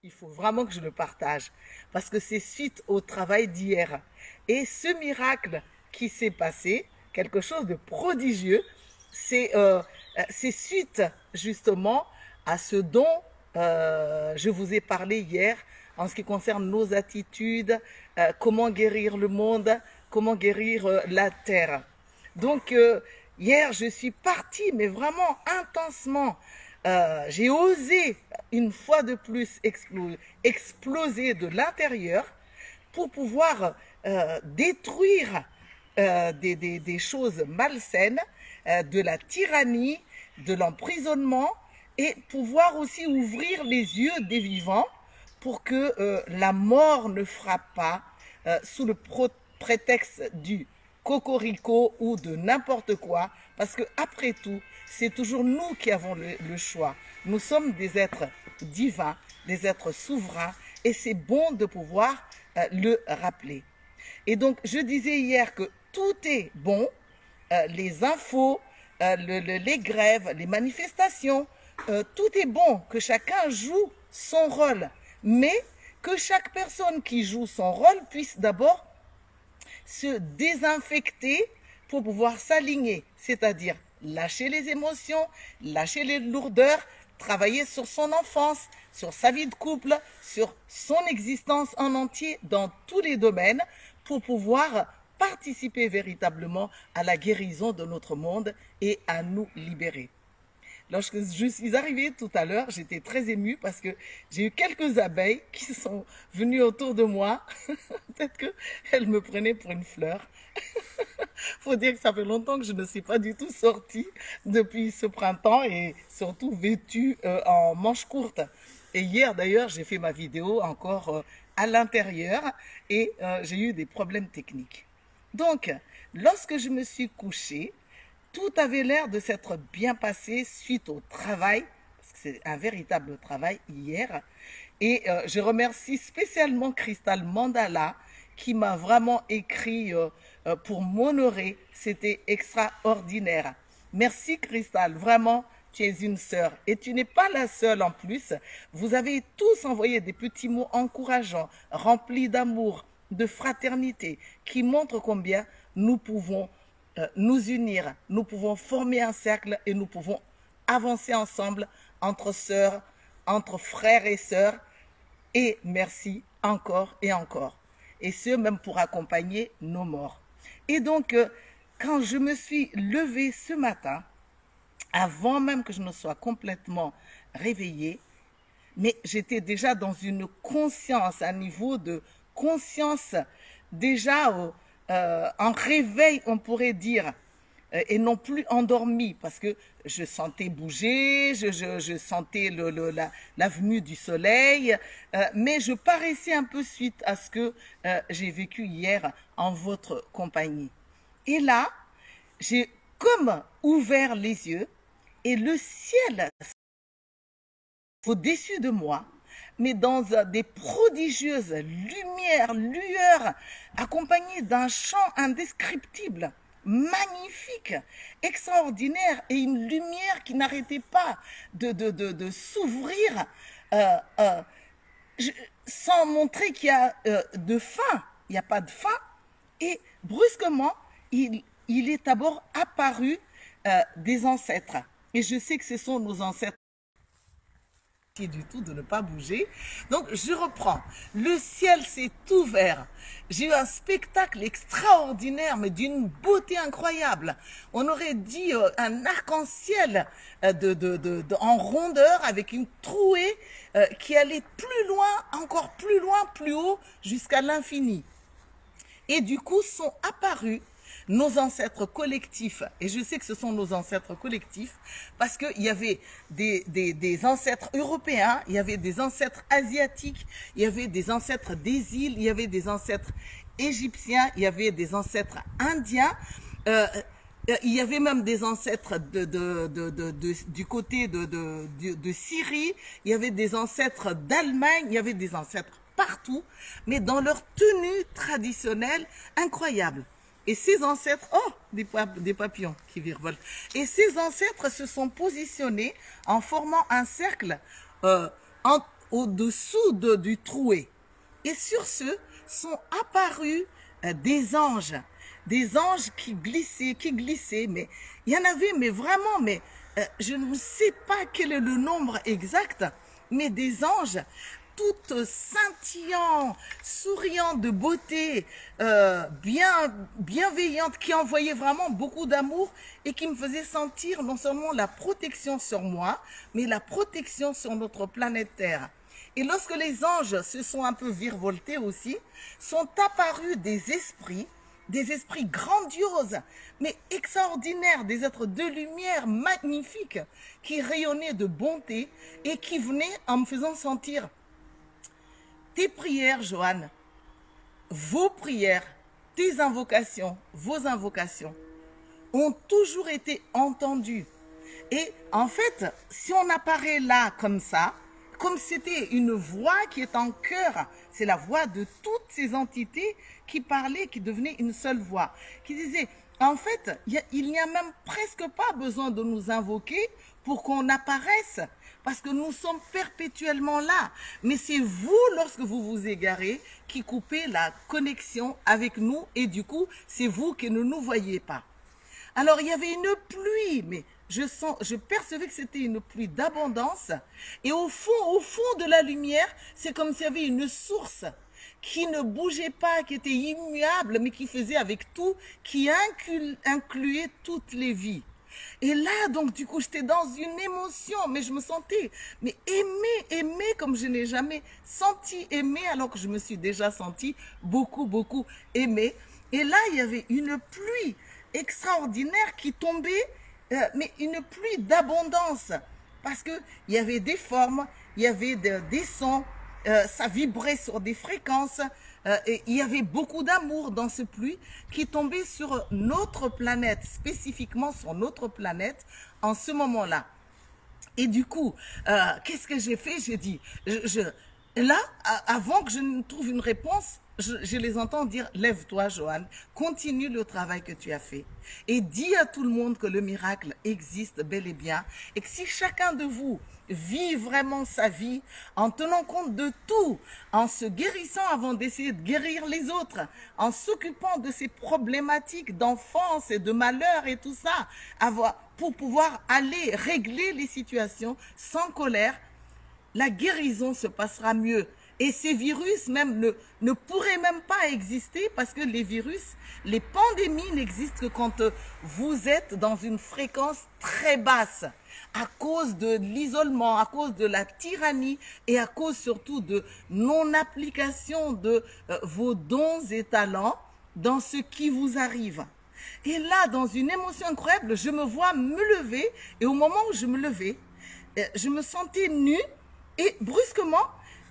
Il faut vraiment que je le partage parce que c'est suite au travail d'hier. Et ce miracle qui s'est passé, quelque chose de prodigieux, c'est suite justement à ce dont je vous ai parlé hier en ce qui concerne nos attitudes, comment guérir le monde, comment guérir la terre. Donc hier, je suis partie, mais vraiment intensement. J'ai osé une fois de plus exploser de l'intérieur pour pouvoir détruire des choses malsaines, de la tyrannie, de l'emprisonnement et pouvoir aussi ouvrir les yeux des vivants pour que la mort ne frappe pas sous le prétexte du cocorico ou de n'importe quoi, parce que après tout, c'est toujours nous qui avons le choix. Nous sommes des êtres divins, des êtres souverains, et c'est bon de pouvoir le rappeler. Et donc, je disais hier que tout est bon, les infos, les grèves, les manifestations, tout est bon, que chacun joue son rôle, mais que chaque personne qui joue son rôle puisse d'abord se désinfecter pour pouvoir s'aligner, c'est-à-dire lâcher les émotions, lâcher les lourdeurs, travailler sur son enfance, sur sa vie de couple, sur son existence en entier dans tous les domaines pour pouvoir participer véritablement à la guérison de notre monde et à nous libérer. Lorsque je suis arrivée tout à l'heure, j'étais très émue parce que j'ai eu quelques abeilles qui sont venues autour de moi. Peut-être qu'elles me prenaient pour une fleur. Faut dire que ça fait longtemps que je ne suis pas du tout sortie depuis ce printemps et surtout vêtue en manches courtes. Et hier d'ailleurs, j'ai fait ma vidéo encore à l'intérieur et j'ai eu des problèmes techniques. Donc, lorsque je me suis couchée, tout avait l'air de s'être bien passé suite au travail, parce que c'est un véritable travail hier. Et je remercie spécialement Crystal Mandala qui m'a vraiment écrit pour m'honorer. C'était extraordinaire. Merci Crystal, vraiment, tu es une sœur. Et tu n'es pas la seule en plus. Vous avez tous envoyé des petits mots encourageants, remplis d'amour, de fraternité, qui montrent combien nous pouvons nous unir, nous pouvons former un cercle et nous pouvons avancer ensemble entre sœurs, entre frères et sœurs. Et merci encore et encore. Et ce, même pour accompagner nos morts. Et donc, quand je me suis levée ce matin, avant même que je ne sois complètement réveillée, mais j'étais déjà dans une conscience, un niveau de conscience déjà en réveil, on pourrait dire, et non plus endormie, parce que je sentais bouger, je sentais la venue du soleil, mais je paraissais un peu suite à ce que j'ai vécu hier en votre compagnie. Et là, j'ai comme ouvert les yeux et le ciel au-dessus de moi, mais dans des prodigieuses lumières, lueurs, accompagnées d'un chant indescriptible, magnifique, extraordinaire, et une lumière qui n'arrêtait pas de s'ouvrir sans montrer qu'il y a de fin. Il n'y a pas de fin. Et brusquement, il est d'abord apparu des ancêtres. Et je sais que ce sont nos ancêtres du tout de ne pas bouger. Donc je reprends. Le ciel s'est ouvert. J'ai eu un spectacle extraordinaire, mais d'une beauté incroyable. On aurait dit un arc-en-ciel en rondeur avec une trouée qui allait plus loin, encore plus loin, plus haut, jusqu'à l'infini. Et du coup sont apparus nos ancêtres collectifs, et je sais que ce sont nos ancêtres collectifs, parce qu'il y avait des ancêtres européens, il y avait des ancêtres asiatiques, il y avait des ancêtres des îles, il y avait des ancêtres égyptiens, il y avait des ancêtres indiens, il y avait même des ancêtres du côté de Syrie, il y avait des ancêtres d'Allemagne, il y avait des ancêtres partout, mais dans leur tenue traditionnelle incroyable. Et ces ancêtres, oh, des papillons qui virevolent. Et ces ancêtres se sont positionnés en formant un cercle au-dessous du trouée. Et sur ce sont apparus des anges qui glissaient, mais il y en avait, mais vraiment, mais je ne sais pas quel est le nombre exact, mais des anges toutes scintillants, souriants de beauté, bienveillantes, qui envoyaient vraiment beaucoup d'amour et qui me faisaient sentir non seulement la protection sur moi, mais la protection sur notre planète Terre. Et lorsque les anges se sont un peu virevoltés aussi, sont apparus des esprits grandioses, mais extraordinaires, des êtres de lumière magnifiques, qui rayonnaient de bonté et qui venaient en me faisant sentir tes prières, Joanne, vos prières, tes invocations, vos invocations ont toujours été entendues. Et en fait, si on apparaît là comme ça, comme c'était une voix qui est en chœur, c'est la voix de toutes ces entités qui parlaient, qui devenaient une seule voix, qui disaient, en fait, il n'y a même presque pas besoin de nous invoquer pour qu'on apparaisse, parce que nous sommes perpétuellement là. Mais c'est vous, lorsque vous vous égarez, qui coupez la connexion avec nous, et du coup, c'est vous qui ne nous voyez pas. Alors, il y avait une pluie, mais je percevais que c'était une pluie d'abondance. Et au fond de la lumière, c'est comme s'il y avait une source qui ne bougeait pas, qui était immuable, mais qui faisait avec tout, qui incluait toutes les vies. Et là, donc, du coup, j'étais dans une émotion, mais je me sentais mais aimée comme je n'ai jamais senti aimée, alors que je me suis déjà sentie beaucoup aimée. Et là, il y avait une pluie extraordinaire qui tombait, mais une pluie d'abondance, parce qu'il y avait des formes, il y avait des sons, ça vibrait sur des fréquences, et il y avait beaucoup d'amour dans ce pluie qui tombait sur notre planète, spécifiquement sur notre planète en ce moment-là. Et du coup, qu'est-ce que j'ai fait? J'ai dit, là, avant que je ne trouve une réponse, je les entends dire, lève-toi, Joanne, continue le travail que tu as fait. Et dis à tout le monde que le miracle existe bel et bien. Et que si chacun de vous vit vraiment sa vie en tenant compte de tout, en se guérissant avant d'essayer de guérir les autres, en s'occupant de ces problématiques d'enfance et de malheur et tout ça, pour pouvoir aller régler les situations sans colère, la guérison se passera mieux. Et ces virus même ne pourraient même pas exister, parce que les virus, les pandémies n'existent que quand vous êtes dans une fréquence très basse, à cause de l'isolement, à cause de la tyrannie et à cause surtout de non-application de vos dons et talents dans ce qui vous arrive. Et là, dans une émotion incroyable, je me vois me lever, et au moment où je me levais, je me sentais nue, et brusquement,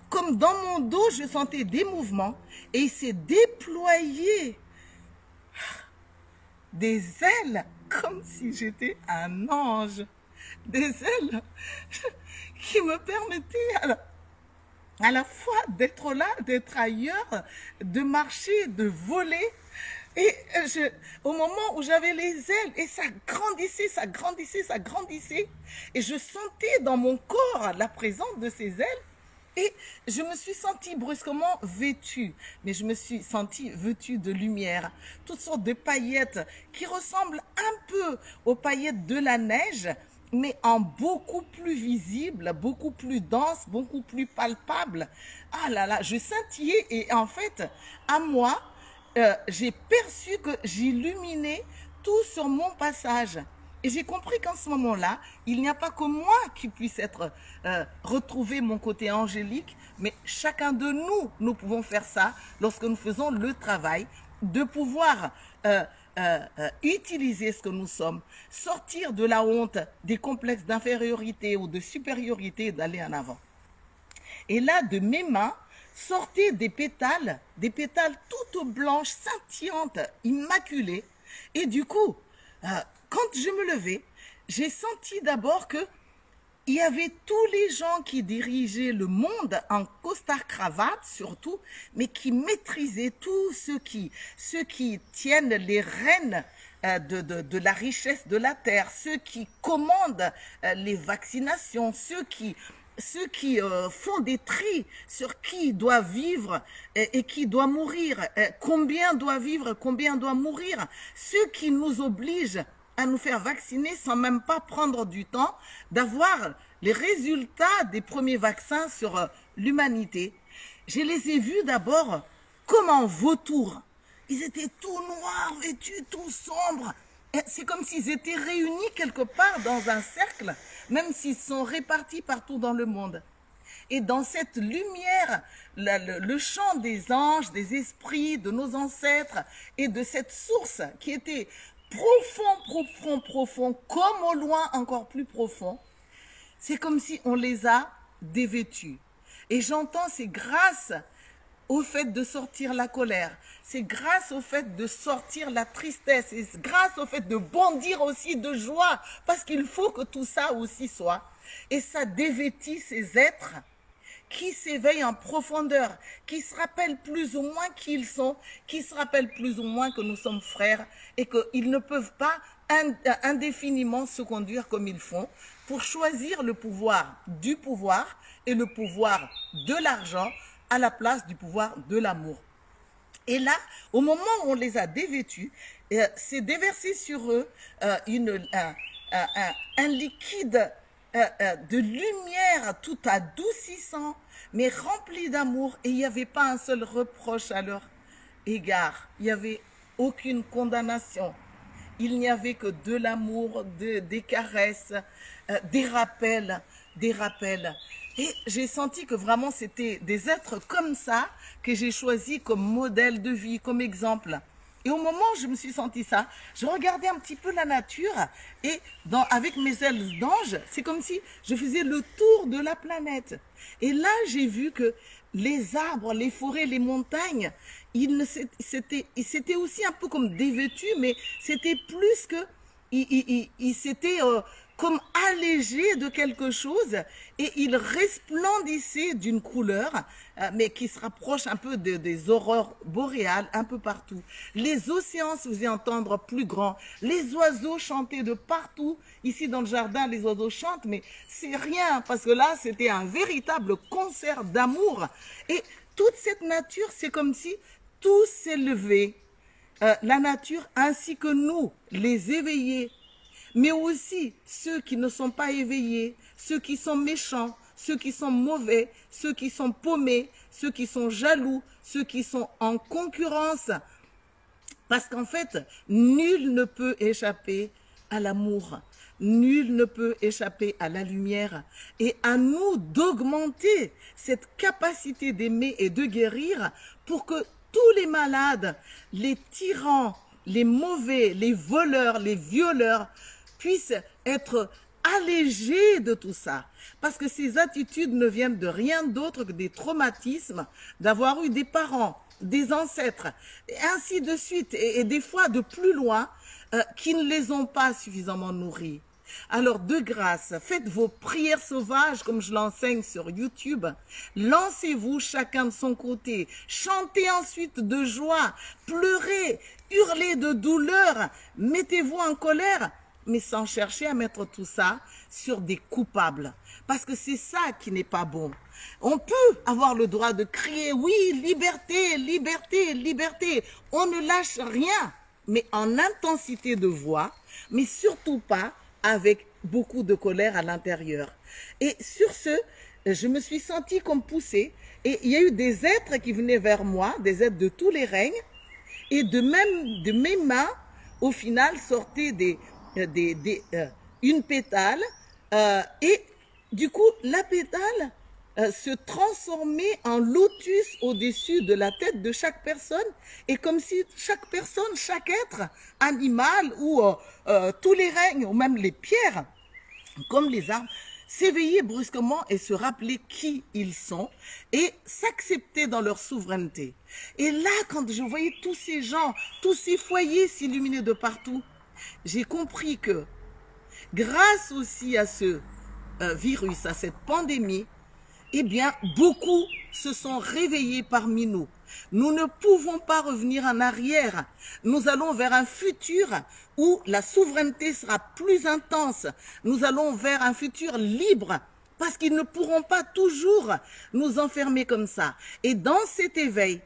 comme dans mon dos, je sentais des mouvements, et il s'est déployé des ailes, comme si j'étais un ange. Des ailes qui me permettaient à la fois d'être là, d'être ailleurs, de marcher, de voler. Et au moment où j'avais les ailes, et ça grandissait, ça grandissait, ça grandissait, et je sentais dans mon corps la présence de ces ailes, et je me suis sentie brusquement vêtue, mais je me suis sentie vêtue de lumière, toutes sortes de paillettes qui ressemblent un peu aux paillettes de la neige, mais en beaucoup plus visible, beaucoup plus dense, beaucoup plus palpable. Ah là là, je scintillais, et en fait, à moi, j'ai perçu que j'illuminais tout sur mon passage. Et j'ai compris qu'en ce moment-là, il n'y a pas que moi qui puisse retrouver mon côté angélique, mais chacun de nous, nous pouvons faire ça lorsque nous faisons le travail de pouvoir utiliser ce que nous sommes, sortir de la honte, des complexes d'infériorité ou de supériorité et d'aller en avant. Et là, de mes mains, sortaient des pétales toutes blanches, scintillantes, immaculées. Et du coup, quand je me levais, j'ai senti d'abord que il y avait tous les gens qui dirigeaient le monde en costard-cravate surtout, mais qui maîtrisaient tout ceux qui tiennent les rênes de la richesse de la terre, ceux qui commandent les vaccinations, ceux qui ceux qui font des tris sur qui doit vivre et qui doit mourir, combien doit vivre, combien doit mourir, ceux qui nous obligent à nous faire vacciner sans même pas prendre du temps d'avoir les résultats des premiers vaccins sur l'humanité. Je les ai vus d'abord comme en vautours. Ils étaient tout noirs, vêtus, tout sombres. C'est comme s'ils étaient réunis quelque part dans un cercle, même s'ils sont répartis partout dans le monde. Et dans cette lumière, le chant des anges, des esprits, de nos ancêtres et de cette source qui était profond, comme au loin encore plus profond, c'est comme si on les a dévêtus. Et j'entends, c'est grâce au fait de sortir la colère, c'est grâce au fait de sortir la tristesse, c'est grâce au fait de bondir aussi de joie, parce qu'il faut que tout ça aussi soit. Et ça dévêtit ces êtres qui s'éveillent en profondeur, qui se rappellent plus ou moins qui ils sont, qui se rappellent plus ou moins que nous sommes frères et qu'ils ne peuvent pas indéfiniment se conduire comme ils font pour choisir le pouvoir du pouvoir et le pouvoir de l'argent à la place du pouvoir de l'amour. Et là, au moment où on les a dévêtus, c'est déversé sur eux un liquide de lumière tout adoucissant, mais rempli d'amour, et il n'y avait pas un seul reproche à leur égard. Il n'y avait aucune condamnation. Il n'y avait que de l'amour, des caresses, des rappels. Et j'ai senti que vraiment c'était des êtres comme ça que j'ai choisi comme modèle de vie, comme exemple. Et au moment où je me suis senti ça, je regardais un petit peu la nature et avec mes ailes d'ange, c'est comme si je faisais le tour de la planète. Et là, j'ai vu que les arbres, les forêts, les montagnes, c'était aussi un peu comme dévêtus, mais c'était plus que, ils s'étaient comme allégés de quelque chose et ils resplendissaient d'une couleur, mais qui se rapproche un peu des aurores boréales un peu partout. Les océans se faisaient entendre plus grands, les oiseaux chantaient de partout. Ici dans le jardin, les oiseaux chantent, mais c'est rien, parce que là, c'était un véritable concert d'amour. Et toute cette nature, c'est comme si tout s'élevait, la nature ainsi que nous, les éveillés, mais aussi ceux qui ne sont pas éveillés, ceux qui sont méchants, ceux qui sont mauvais, ceux qui sont paumés, ceux qui sont jaloux, ceux qui sont en concurrence. Parce qu'en fait, nul ne peut échapper à l'amour. Nul ne peut échapper à la lumière. Et à nous d'augmenter cette capacité d'aimer et de guérir pour que tous les malades, les tyrans, les mauvais, les voleurs, les violeurs puissent être allégés de tout ça. Parce que ces attitudes ne viennent de rien d'autre que des traumatismes, d'avoir eu des parents, des ancêtres, et ainsi de suite, et des fois de plus loin, qui ne les ont pas suffisamment nourris. Alors, de grâce, faites vos prières sauvages comme je l'enseigne sur YouTube. Lancez-vous chacun de son côté. Chantez ensuite de joie. Pleurez. Hurlez de douleur. Mettez-vous en colère. Mais sans chercher à mettre tout ça sur des coupables. Parce que c'est ça qui n'est pas bon. On peut avoir le droit de crier, oui, liberté, liberté, liberté. On ne lâche rien, mais en intensité de voix, mais surtout pas avec beaucoup de colère à l'intérieur. Et sur ce, je me suis sentie comme poussée, et il y a eu des êtres qui venaient vers moi, des êtres de tous les règnes, et de mes mains, au final, sortait une pétale, et du coup, la pétale se transformait en lotus au-dessus de la tête de chaque personne, et comme si chaque personne, chaque être, animal ou tous les règnes, ou même les pierres, comme les arbres, s'éveillaient brusquement et se rappelaient qui ils sont et s'acceptaient dans leur souveraineté. Et là, quand je voyais tous ces gens, tous ces foyers s'illuminer de partout, j'ai compris que grâce aussi à ce virus, à cette pandémie, eh bien, beaucoup se sont réveillés parmi nous. Nous ne pouvons pas revenir en arrière. Nous allons vers un futur où la souveraineté sera plus intense. Nous allons vers un futur libre parce qu'ils ne pourront pas toujours nous enfermer comme ça. Et dans cet éveil,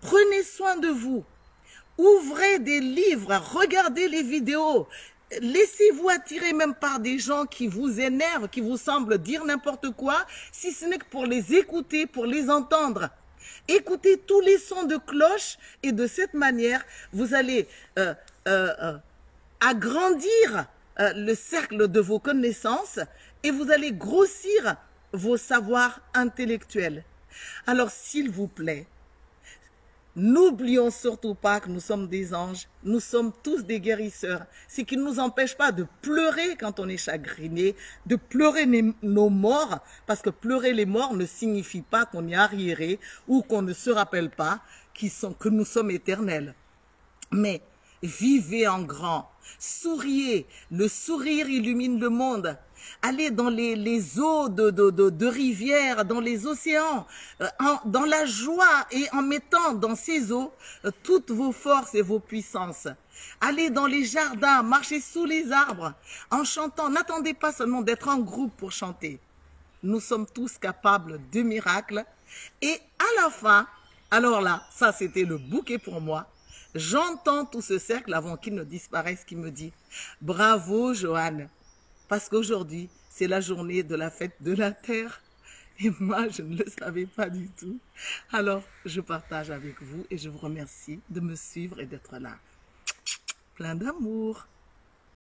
prenez soin de vous. Ouvrez des livres, regardez les vidéos. Laissez-vous attirer même par des gens qui vous énervent, qui vous semblent dire n'importe quoi, si ce n'est que pour les écouter, pour les entendre. Écoutez tous les sons de cloche et de cette manière, vous allez agrandir le cercle de vos connaissances et vous allez grossir vos savoirs intellectuels. Alors, s'il vous plaît, n'oublions surtout pas que nous sommes des anges, nous sommes tous des guérisseurs. Ce qui ne nous empêche pas de pleurer quand on est chagriné, de pleurer nos morts, parce que pleurer les morts ne signifie pas qu'on est arriéré ou qu'on ne se rappelle pas que nous sommes éternels. Mais vivez en grand, souriez, le sourire illumine le monde. Allez dans les eaux de rivières, dans les océans, dans la joie et en mettant dans ces eaux toutes vos forces et vos puissances. Allez dans les jardins, marchez sous les arbres en chantant. N'attendez pas seulement d'être en groupe pour chanter. Nous sommes tous capables de miracles. Et à la fin, alors là, ça c'était le bouquet pour moi. J'entends tout ce cercle avant qu'il ne disparaisse qui me dit « Bravo Joanne !» Parce qu'aujourd'hui, c'est la journée de la fête de la Terre. Et moi, je ne le savais pas du tout. Alors, je partage avec vous et je vous remercie de me suivre et d'être là. Plein d'amour.